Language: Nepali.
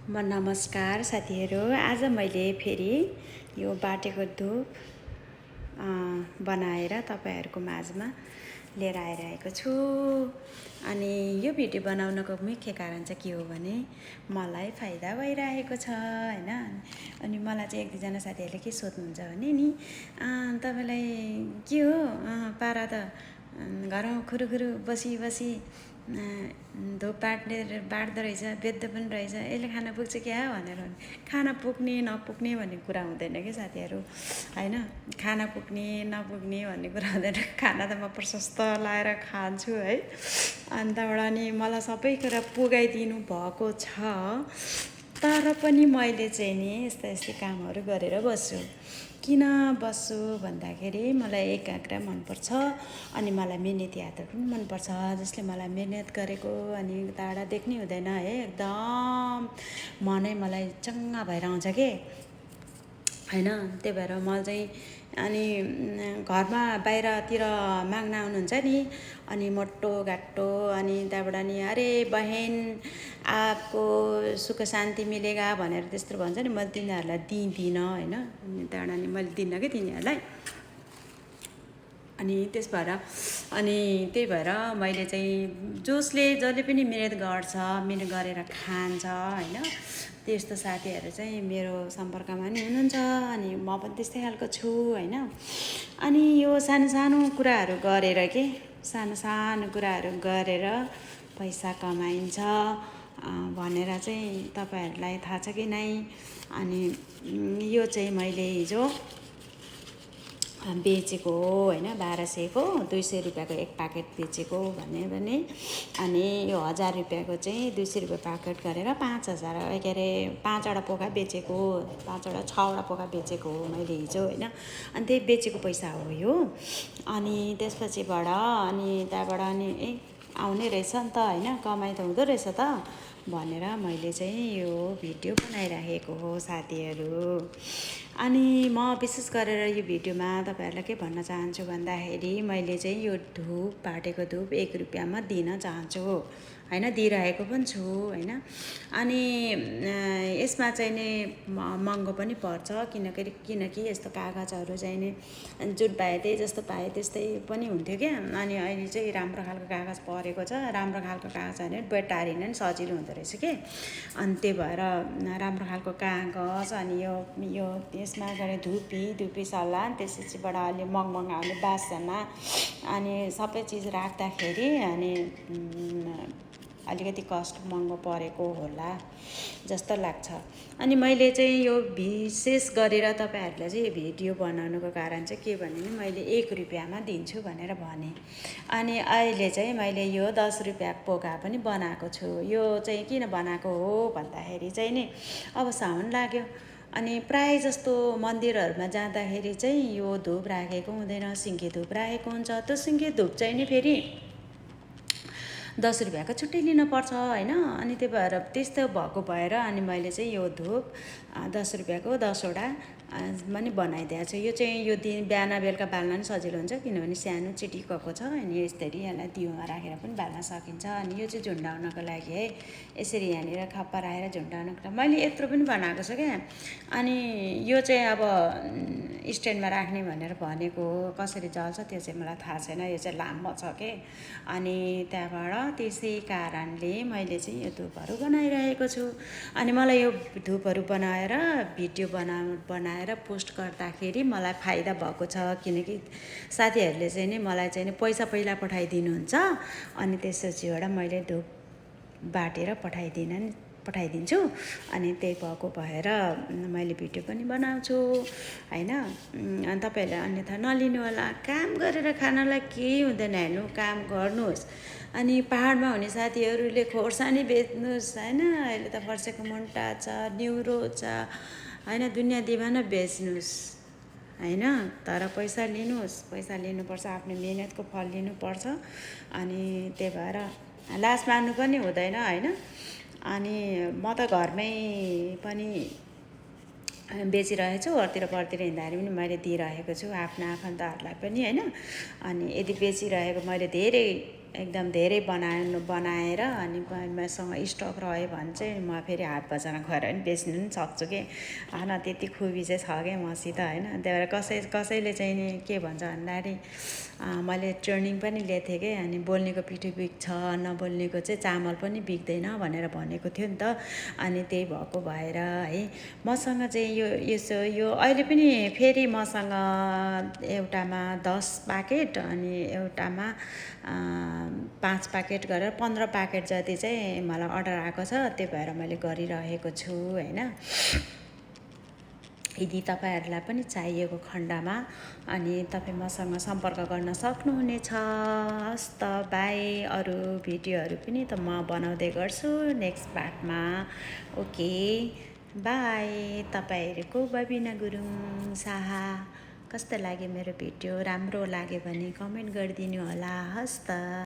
नमस्कार साथीहरू। आज मैले फेरि यो बाटेको धुप बनाएर तपाईहरूको माझमा लिएर आइरहेको छु। अनि यो भिडियो बनाउनको मुख्य कारण चाहिँ के हो भने मलाई फाइदा भइरहेको छ हैन। अनि मलाई चाहिँ एक दुईजना साथीहरूले के सोध्नुहुन्छ भने नि तपाईलाई के हो पारा त घरमा खुरुखुरु बसी धुप बाट्दो रहेछ, बेच्दो पनि रहेछ, यसले खाना पुग्छ क्या भनेर। खाना पुग्ने नपुग्ने भन्ने कुरा हुँदैन कि साथीहरू हैन। खाना पुग्ने नपुग्ने भन्ने कुरा हुँदैन। खाना त म प्रशस्त लाएर खान्छु है। अन्तबाट नि मलाई सबै कुरा पुगाइदिनु भएको छ। तर पनि मैले चाहिँ नि यस्ता कामहरू गरेर बस्छु। किन बस्छु भन्दाखेरि मलाई एकाग्र मनपर्छ। अनि मलाई मेहनती आदत पनि मनपर्छ। जसले मलाई मेहनत गरेको अनि टाढा देख्नै हुँदैन है। एकदम मनै मलाई चङ्गा भएर आउँछ के हैन। त्यही भएर म चाहिँ अनि घरमा बाहिरतिर माग्न आउनुहुन्छ नि, अनि मोटो घाटो, अनि त्यहाँबाट नि अरे बहन आपको सुख शान्ति मिलेगा भनेर त्यस्तो भन्छ नि। मैले तिनीहरूलाई दिँदिनँ हैन। अनि त्यहाँबाट नि मैले दिन्न कि तिनीहरूलाई। अनि त्यही भएर मैले चाहिँ जसले पनि मिहिनेत गर्छ, मिहिनेत गरेर खान्छ हैन, त्यस्तो साथीहरू चाहिँ मेरो सम्पर्कमा नि हुनुहुन्छ। अनि म पनि त्यस्तै खालको छु हैन। अनि यो सानो कुराहरू गरेर सानो कुराहरू गरेर पैसा कमाइन्छ भनेर चाहिँ तपाईहरूलाई थाहा छ कि नै। अनि यो चाहिँ मैले हिजो बेचेको हो हैन। 1200 को 200 रुपियाँको एक प्याकेट बेचेको भने अनि यो 1000 रुपियाँको चाहिँ 200 रुपियाँ प्याकेट गरेर 5000 के अरे 5वटा पोका बेचेको, 5वटा 6वटा पोका बेचेको हो मैले हिजो हैन। अनि त्यही बेचेको पैसा हो यो। अनि त्यसपछिबाट अनि त्यहाँबाट अनि आउने रहेछ नि त हैन, कमाइ त हुँदो रहेछ त भनेर मैले चाहिँ यो भिडियो बनाइराखेको हो साथीहरू। अनि म विशेष गरेर यो भिडियोमा तपाईहरूलाई के भन्न चाहन्छु भन्दाखेरि मैले चाहिँ यो धुप बाटेको धुप 1 रुपियाँमा दिन चाहन्छु हैन। दिइरहेको पनि छु हैन। अनि यसमा चाहिँ नि महँगो पनि पर्छ किनकि यस्तो कागजहरू चाहिँ नि जुन पाए त्यही जस्तो पाए त्यस्तै पनि हुन्थ्यो क्या। अनि अहिले चाहिँ राम्रो खालको कागज परेको छ। राम्रो खालको कागज भने बेटारिन नि सजिलो हुँदो रहेछ के। अनि त्यही भएर राम्रो खालको कागज अनि यो यसमा गरे धुपी सल्ला, त्यसपछिबाट अलि महँगो आउने बासना अनि सबै चिज राख्दाखेरि अनि अलिकति कस्ट महँगो परेको होला जस्तो लाग्छ। अनि मैले चाहिँ यो विशेष गरेर तपाईहरूलाई चाहिँ भिडियो बनाउनुको कारण चाहिँ के भने नि मैले 1 रुपियाँमा दिन्छु भनेर भने। अनि अहिले चाहिँ मैले यो 10 रुपियाँ पोका पनि बनाएको छु। यो चाहिँ किन बनाएको हो भन्दाखेरि चाहिँ नि अब साउन लाग्यो। अनि प्राय जस्तो मन्दिरहरूमा जाँदाखेरि चाहिँ यो धुप राखेको हुँदैन, सिङ्गे धुप राखेको हुन्छ। त्यो सिङ्गे धुप चाहिँ नि फेरि 10 रुपियाँको छुट्टै लिनुपर्छ हैन। अनि त्यही भएर त्यस्तो भएको भएर अनि मैले चाहिँ यो धुप 10 रुपियाँको 10वटा पनि बनाइदिएको छु। यो चाहिँ यो दिन बिहान बेलुका बाल्न पनि सजिलो हुन्छ किनभने सानो चिटिक्कको छ। अनि यसरी यसलाई दियोमा राखेर पनि बाल्न सकिन्छ। अनि यो चाहिँ झुन्डाउनको लागि है, यसरी यहाँनिर खप्पा राखेर झुन्डाउनको लागि मैले यत्रो पनि बनाएको छु क्या। अनि यो चाहिँ अब स्ट्यान्डमा राख्ने भनेर भनेको हो। कसरी जल्छ त्यो चाहिँ मलाई थाहा छैन। यो चाहिँ लामो छ के। अनि त्यहाँबाट त्यसै कारणले मैले चाहिँ यो धुपहरू बनाइरहेको छु। अनि मलाई यो धुपहरू बनाएर भिडियो बनाएर पोस्ट गर्दाखेरि मलाई फाइदा भएको छ। किनकि साथीहरूले चाहिँ नि मलाई चाहिँ पैसा पहिला पठाइदिनुहुन्छ। अनि त्यसपछिबाट मैले धुप बाटेर पठाइदिन्छु। अनि त्यही भएको भएर मैले भिडियो पनि बनाउँछु हैन। अनि तपाईहरूले अन्यथा नलिनु होला। काम गरेर खानलाई केही हुँदैन हेर्नु, काम गर्नुहोस्। अनि पहाडमा हुने साथीहरूले खोर्सानी बेच्नुहोस् हैन। अहिले त फर्सेको मुन्टा छ, न्युरो छ हैन, दुनियाँ दिवाना बेच्नुहोस् हैन। तर पैसा लिनुहोस्, पैसा लिनुपर्छ, आफ्नो मेहनतको फल लिनुपर्छ। अनि त्यही भएर लाज मान्नु पनि हुँदैन हैन। अनि म त घरमै पनि बेचिरहेको छु। अरूतिर परतिर हिँड्दाखेरि पनि मैले दिइरहेको छु आफ्नो आफन्तहरूलाई पनि हैन। अनि यदि बेचिरहेको मैले धेरै एकदम धेरै बनाएर अनि मसँग स्टक रह्यो भने चाहिँ म फेरि हाट बजारमा गएर पनि बेच्नु पनि सक्छु कि त्यति खुबी चाहिँ छ क्या मसित होइन। त्यही भएर कसैले चाहिँ नि के भन्छ भन्दाखेरि मैले ट्रेनिङ पनि लिएको थिएँ कि अनि बोल्नेको पिठो बिग्छ नबोल्नेको चाहिँ चामल पनि बिग्दैन भनेर भनेको थियो नि त। अनि त्यही भएको भएर है मसँग चाहिँ यो अहिले पनि फेरि मसँग एउटामा 10 प्याकेट अनि एउटामा 5 प्याकेट गरेर 15 प्याकेट जति चाहिँ मलाई अर्डर आएको छ। त्यही भएर मैले गरिरहेको छु होइन। यदि तपाईँहरूलाई पनि चाहिएको खण्डमा अनि तपाईँ मसँग सम्पर्क गर्न सक्नुहुनेछ। हस् त बाई। अरू भिडियोहरू पनि त म बनाउँदै गर्छु नेक्स्ट पार्टमा। Okay by. तपाईँहरूको बबिना गुरुङ शाह। कस्तो लाग्यो मेरो भिडियो? राम्रो लाग्यो भने कमेन्ट गरिदिनु होला। हस् त।